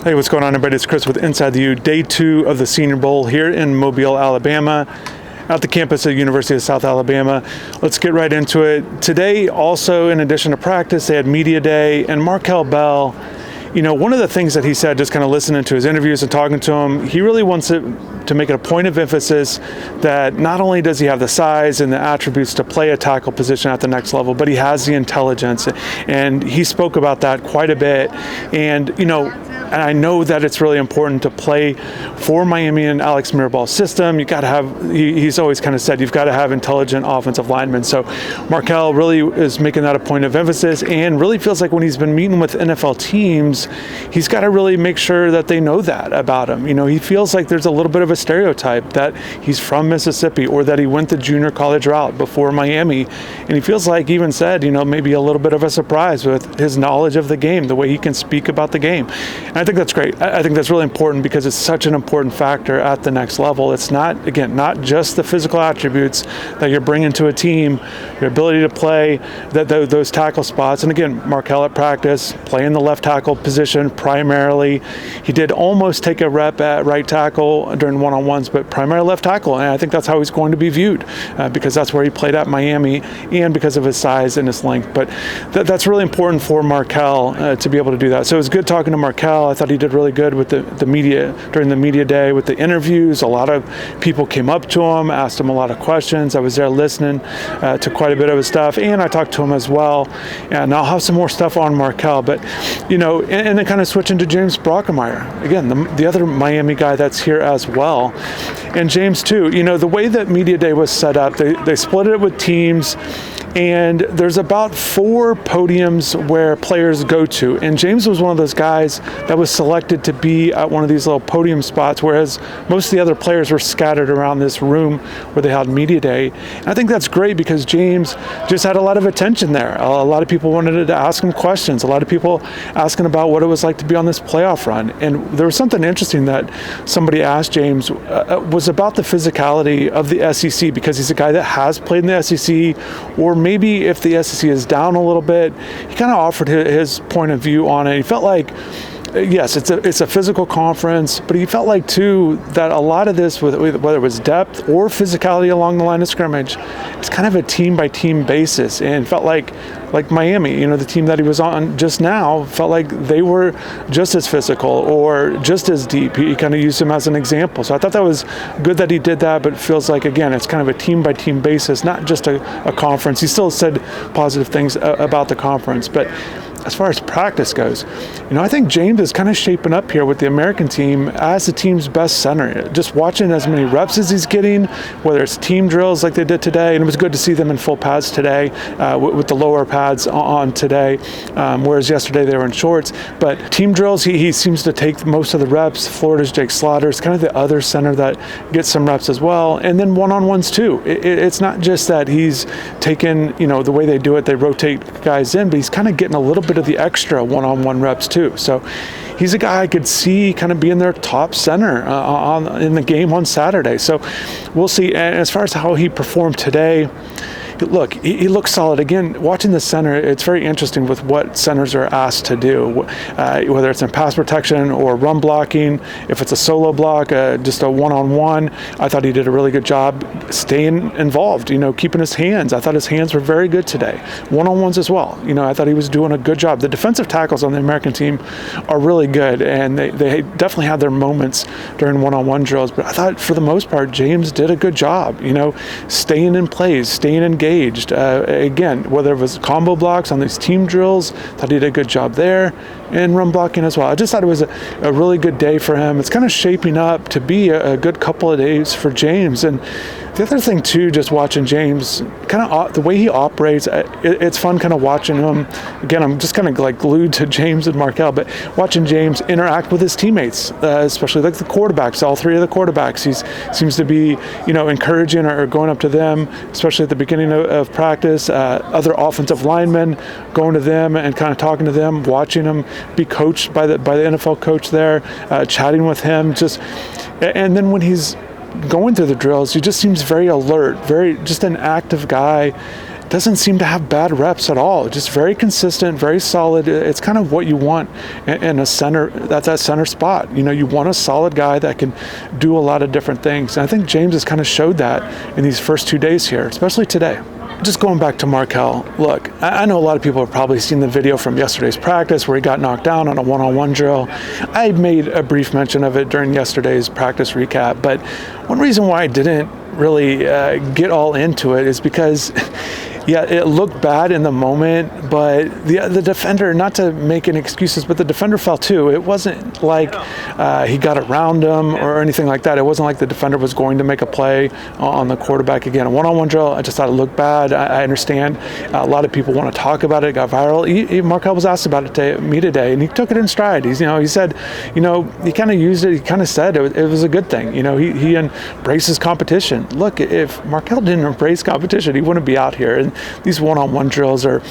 Hey, what's going on, everybody? It's Chris with InsideTheU, day 2 of the Senior Bowl here in Mobile, Alabama, at the campus of University of South Alabama. Let's get right into it. Today, also, in addition to practice, they had Media Day, and Markeel Bell, one of the things that he said, just kind of listening to his interviews and talking to him, he really wants to make it a point of emphasis that not only does he have the size and the attributes to play a tackle position at the next level, but he has the intelligence. And he spoke about that quite a bit. And I know that it's really important to play for Miami and Alex Miraball's system. You got to have, he's always kind of said, you've got to have intelligent offensive linemen. So Markel really is making that a point of emphasis, and really feels like when he's been meeting with NFL teams, he's got to really make sure that they know that about him. He feels like there's a little bit of a stereotype that he's from Mississippi or that he went the junior college route before Miami. And he feels like, even said, maybe a little bit of a surprise with his knowledge of the game, the way he can speak about the game. And I think that's great. I think that's really important because it's such an important factor at the next level. It's not just the physical attributes that you're bringing to a team, your ability to play those tackle spots. And again, Markel at practice, playing the left tackle position primarily. He did almost take a rep at right tackle during one-on-ones, but primarily left tackle. And I think that's how he's going to be viewed because that's where he played at Miami and because of his size and his length. But that's really important for Markel to be able to do that. So it was good talking to Markel. I thought he did really good with the media during the media day with the interviews. A lot of people came up to him, asked him a lot of questions. I was there listening to quite a bit of his stuff, and I talked to him as well. And I'll have some more stuff on Markel, but and then kind of switching to James Brockermeyer, again, the other Miami guy that's here as well. And James too, the way that media day was set up, they split it with teams. And there's about 4 podiums where players go to. And James was one of those guys that was selected to be at one of these little podium spots, whereas most of the other players were scattered around this room where they held media day. And I think that's great because James just had a lot of attention there. A lot of people wanted to ask him questions. A lot of people asking about what it was like to be on this playoff run. And there was something interesting that somebody asked James was about the physicality of the SEC, because he's a guy that has played in the SEC, or maybe if the SEC is down a little bit. He kind of offered his point of view on it. He felt like, yes, it's a physical conference, but he felt like, too, that a lot of this, whether it was depth or physicality along the line of scrimmage, it's kind of a team-by-team basis. And felt like Miami, the team that he was on just now, felt like they were just as physical or just as deep. He kind of used him as an example. So I thought that was good that he did that, but it feels like, again, it's kind of a team-by-team basis, not just a conference. He still said positive things about the conference, but as far as practice goes, I think James is kind of shaping up here with the American team as the team's best center. Just watching as many reps as he's getting, whether it's team drills like they did today, and it was good to see them in full pads today with the lower pads on today, whereas yesterday they were in shorts. But team drills, he seems to take most of the reps. Florida's Jake Slaughter is kind of the other center that gets some reps as well. And then one-on-ones too. It's not just that he's taking, the way they do it, they rotate guys in, but he's kind of getting a little bit of the extra one-on-one reps too. So he's a guy I could see kind of being their top center in the game on Saturday. So we'll see. And as far as how he performed today, look, he looks solid. Again, watching the center, it's very interesting with what centers are asked to do, whether it's in pass protection or run blocking. If it's a solo block, just a one-on-one, I thought he did a really good job staying involved, keeping his hands. I thought his hands were very good today. One-on-ones as well. I thought he was doing a good job. The defensive tackles on the American team are really good, and they definitely had their moments during one-on-one drills. But I thought, for the most part, James did a good job, staying in plays, staying engaged. Again, whether it was combo blocks on these team drills, thought he did a good job there, and run blocking as well. I just thought it was a really good day for him. It's kind of shaping up to be a good couple of days for James. And the other thing too, just watching James, kind of the way he operates, it's fun kind of watching him. Again, I'm just kind of like glued to James and Markel, but watching James interact with his teammates, especially like the quarterbacks, all 3 of the quarterbacks. He seems to be, encouraging or going up to them, especially at the beginning of practice. Other offensive linemen going to them and kind of talking to them, watching them be coached by the NFL coach there, chatting with him. And then when he's going through the drills, he just seems very alert, very just an active guy doesn't seem to have bad reps at all. Just very consistent, very solid. It's kind of what you want in a center, that's that center spot. You want a solid guy that can do a lot of different things. And I think James has kind of showed that in these first 2 days here, especially today. Just going back to Markel, look, I know a lot of people have probably seen the video from yesterday's practice where he got knocked down on a one-on-one drill. I made a brief mention of it during yesterday's practice recap, but one reason why I didn't really get all into it is because yeah, it looked bad in the moment, but the defender, not to make any excuses, but the defender fell too. It wasn't like he got around him or anything like that. It wasn't like the defender was going to make a play on the quarterback. Again, a one-on-one drill, I just thought it looked bad. I understand a lot of people want to talk about it. It got viral. Markel was asked about it to me today, and he took it in stride. He said, he kind of used it. He kind of said it was a good thing. He embraces competition. Look, if Markel didn't embrace competition, he wouldn't be out here. And these one-on-one drills are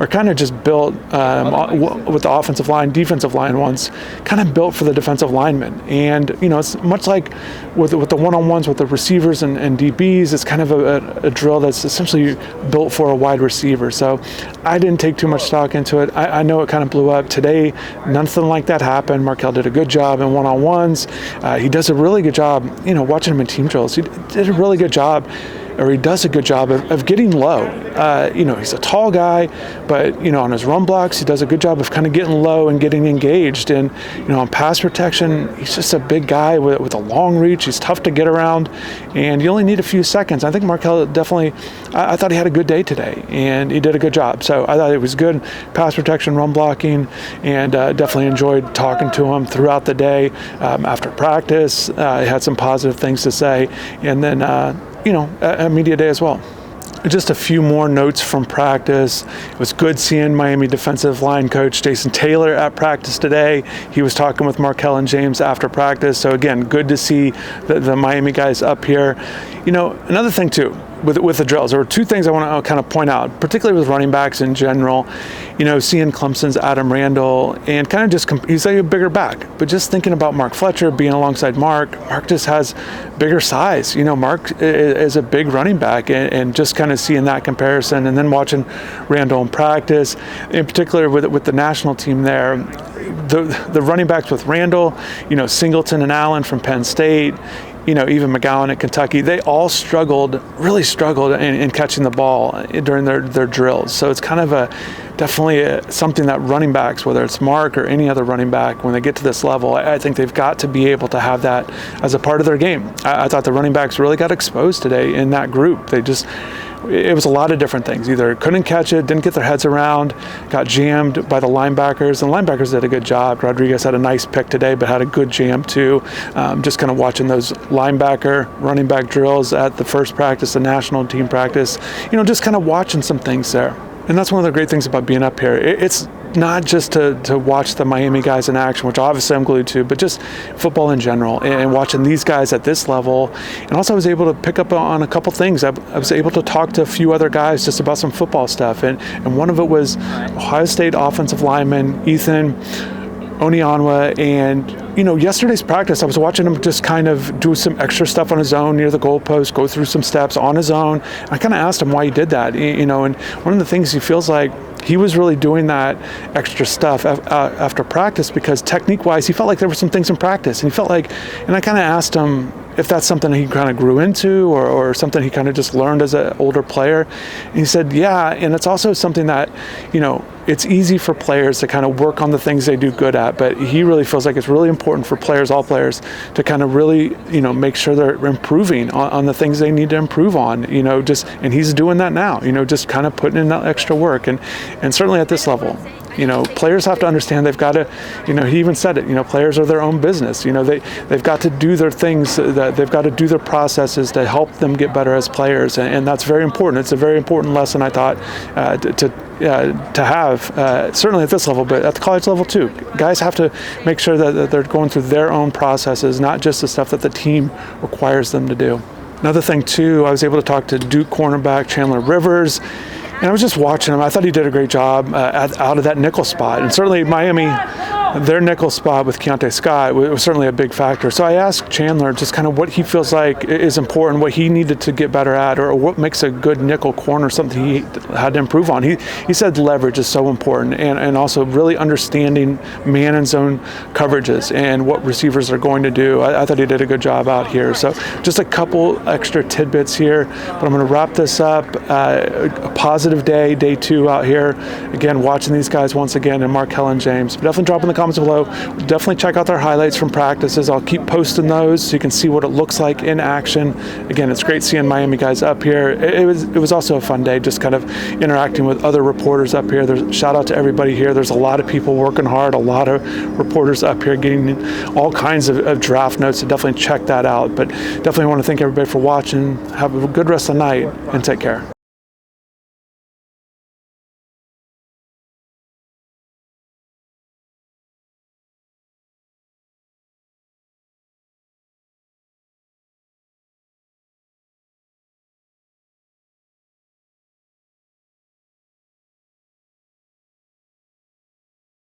kind of just built with the offensive line, defensive line ones, kind of built for the defensive linemen. And it's much like with the one-on-ones with the receivers and DBs. It's kind of a drill that's essentially built for a wide receiver. So I didn't take too much stock into it. I know it kind of blew up today. Nothing like that happened. Markel did a good job in one-on-ones. He does a really good job. Watching him in team drills, he did a really good job. Or he does a good job of getting low. He's a tall guy, but on his run blocks, he does a good job of kind of getting low and getting engaged. And on pass protection, he's just a big guy with a long reach. He's tough to get around, and you only need a few seconds. I think Markel definitely, I thought he had a good day today, and he did a good job. So I thought it was good pass protection, run blocking, and definitely enjoyed talking to him throughout the day. After practice, he had some positive things to say, and then a media day as well. Just a few more notes from practice. It was good seeing Miami defensive line coach Jason Taylor at practice today. He was talking with Markel and James after practice. So again, good to see the Miami guys up here. Another thing too, with the drills, there were two things I want to kind of point out, particularly with running backs in general. Seeing Clemson's Adam Randall and kind of just, he's like a bigger back, but just thinking about Mark Fletcher being alongside Mark just has bigger size. Mark is a big running back, and just kind of seeing that comparison, and then watching Randall in practice, in particular with the national team there. The running backs with Randall, Singleton and Allen from Penn State, even McGowan at Kentucky, they all really struggled in catching the ball during their drills. So it's kind of definitely something that running backs, whether it's Mark or any other running back, when they get to this level, I think they've got to be able to have that as a part of their game. I thought the running backs really got exposed today in that group. It was a lot of different things. Either couldn't catch it, didn't get their heads around, got jammed by the linebackers. And the linebackers did a good job. Rodriguez had a nice pick today, but had a good jam too. Just kind of watching those running back drills at the first practice, the national team practice, just kind of watching some things there. And that's one of the great things about being up here. It's not just to watch the Miami guys in action, which obviously I'm glued to, but just football in general, and watching these guys at this level. And also I was able to pick up on a couple things. I was able to talk to a few other guys just about some football stuff. And one of it was Ohio State offensive lineman Ethan Onionwa, and yesterday's practice, I was watching him just kind of do some extra stuff on his own near the goalpost, go through some steps on his own. I kind of asked him why he did that, and one of the things he feels like he was really doing that extra stuff after practice because technique-wise, he felt like there were some things in practice, and he felt like, and I kind of asked him if that's something he kind of grew into or something he kind of just learned as an older player. And he said, yeah, and it's also something that, it's easy for players to kind of work on the things they do good at, but he really feels like it's really important for all players, to kind of really, make sure they're improving on the things they need to improve on, and he's doing that now, just kind of putting in that extra work. And certainly at this level, players have to understand they've got to, he even said it, players are their own business. They've got to do their things, that they've got to do their processes to help them get better as players. And that's very important. It's a very important lesson, I thought, to have, certainly at this level, but at the college level too. Guys have to make sure that they're going through their own processes, not just the stuff that the team requires them to do. Another thing too, I was able to talk to Duke cornerback Chandler Rivers, and I was just watching him. I thought he did a great job out of that nickel spot. And certainly Miami their nickel spot with Keontae Scott was certainly a big factor. So I asked Chandler just kind of what he feels like is important, what he needed to get better at, or what makes a good nickel corner, something he had to improve on. He said leverage is so important, and also really understanding man and zone coverages and what receivers are going to do. I thought he did a good job out here. So just a couple extra tidbits here, but I'm going to wrap this up. A positive day 2 out here. Again, watching these guys once again, and Markel and James. But definitely drop in the comments below. Definitely check out their highlights from practices. I'll keep posting those so you can see what it looks like in action. Again, it's great seeing Miami guys up here. It was also a fun day, just kind of interacting with other reporters up here. Shout out to everybody here. There's a lot of people working hard, a lot of reporters up here getting all kinds of draft notes, so definitely check that out. But definitely want to thank everybody for watching. Have a good rest of the night, and take care.